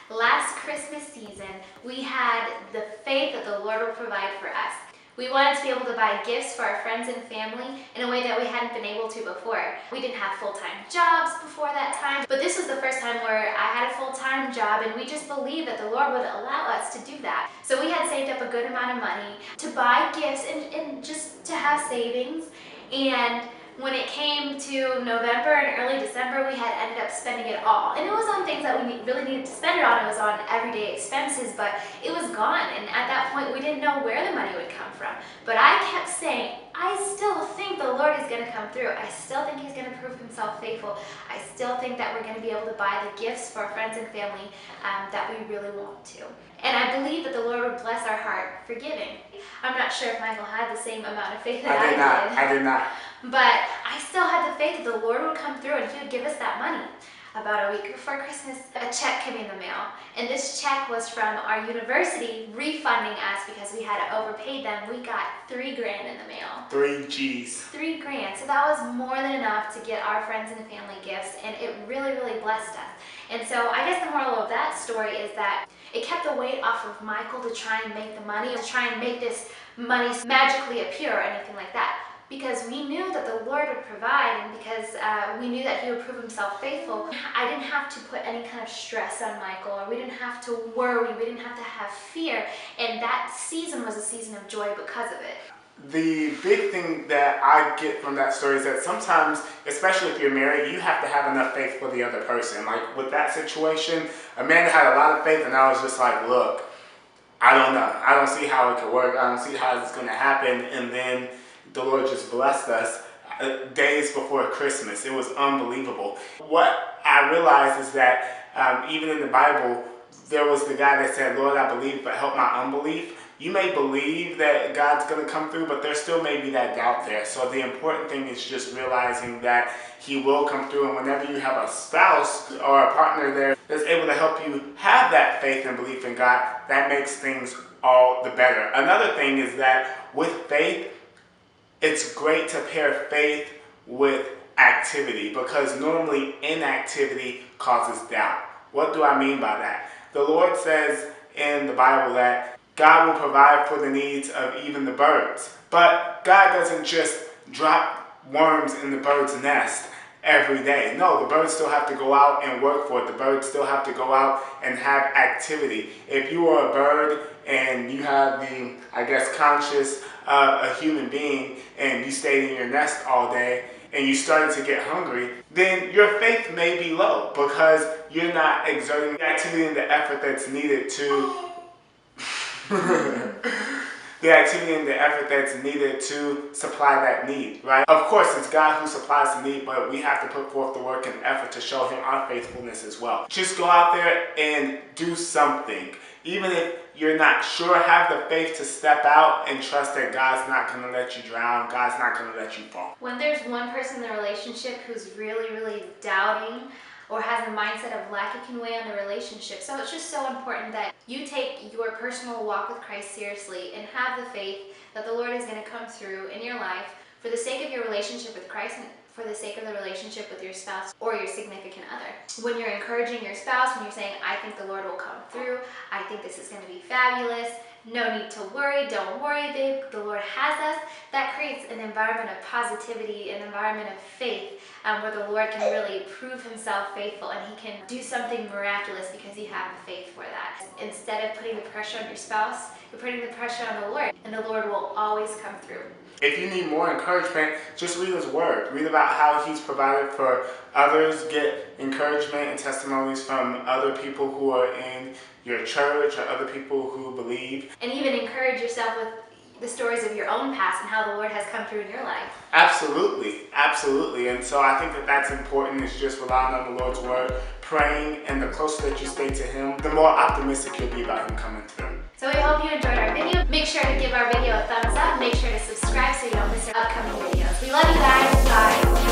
Last Christmas season, we had the faith that the Lord will provide for us. We wanted to be able to buy gifts for our friends and family in a way that we hadn't been able to before. We didn't have full-time jobs before that time, but this was the first time where I had a full-time job, and we just believed that the Lord would allow us to do that. So we had saved up a good amount of money to buy gifts and just to have savings. And when it came to November and early December, we had ended up spending it all. And it was on things that we really needed to spend it on. It was on everyday expenses, but it was gone. And at that point, we didn't know where the money would come from. But I kept saying, I still think the Lord is going to come through. I still think He's going to prove Himself faithful. I still think that we're going to be able to buy the gifts for our friends and family that we really want to. And I believe that the Lord would bless our heart for giving. I'm not sure if Michael had the same amount of faith that I did. I did not. But I still had the faith that the Lord would come through and He would give us that money. About a week before Christmas, a check came in the mail. And this check was from our university refunding us because we had overpaid them. We got $3 grand in the mail. 3 G's. $3 grand. So that was more than enough to get our friends and family gifts, and it really, really blessed us. And so I guess the moral of that story is that it kept the weight off of Michael to try and make the money, to try and make this money magically appear or anything like that. Because we knew that the Lord would provide, and because we knew that He would prove Himself faithful, I didn't have to put any kind of stress on Michael, or we didn't have to worry, we didn't have to have fear, and that season was a season of joy because of it. The big thing that I get from that story is that sometimes, especially if you're married, you have to have enough faith for the other person. Like with that situation, Amanda had a lot of faith, and I was just like, look, I don't know. I don't see how it could work. I don't see how it's going to happen. And then the Lord just blessed us days before Christmas. It was unbelievable. What I realized is that even in the Bible, there was the guy that said, Lord, I believe, but help my unbelief. You may believe that God's going to come through, but there still may be that doubt there. So the important thing is just realizing that He will come through. And whenever you have a spouse or a partner there that's able to help you have that faith and belief in God, that makes things all the better. Another thing is that with faith, it's great to pair faith with activity, because normally inactivity causes doubt. What do I mean by that? The Lord says in the Bible that God will provide for the needs of even the birds. But God doesn't just drop worms in the bird's nest every day. No, the birds still have to go out and work for it. The birds still have to go out and have activity. If you are a bird and you have the, conscious a human being, and you stayed in your nest all day and you started to get hungry, then your faith may be low because you're not exerting the activity and the effort that's needed to supply that need, right? Of course, it's God who supplies the need, but we have to put forth the work and effort to show Him our faithfulness as well. Just go out there and do something. Even if you're not sure, have the faith to step out and trust that God's not going to let you drown. God's not going to let you fall. When there's one person in the relationship who's really, really doubting or has a mindset of lack, it can weigh on the relationship. So it's just so important that you take your personal walk with Christ seriously and have the faith that the Lord is going to come through in your life for the sake of your relationship with Christ and for the sake of the relationship with your spouse or your significant other. When you're encouraging your spouse, when you're saying, I think the Lord will come through, I think this is going to be fabulous, no need to worry, don't worry, babe, the Lord has us, that creates an environment of positivity, an environment of faith, where the Lord can really prove Himself faithful, and He can do something miraculous because you have the faith for that. Instead of putting the pressure on your spouse, you're putting the pressure on the Lord, and the Lord will always come through. If you need more encouragement, just read His Word. Read about how He's provided for others. Get encouragement and testimonies from other people who are in your church or other people who believe. And even encourage yourself with the stories of your own past and how the Lord has come through in your life. Absolutely, absolutely. And so I think that that's important, is just relying on the Lord's Word, praying, and the closer that you stay to Him, the more optimistic you'll be about Him coming through. So we hope you enjoyed our video. Make sure to give our video a thumbs up. Make sure to subscribe so you don't miss our upcoming videos. We love you guys. Bye.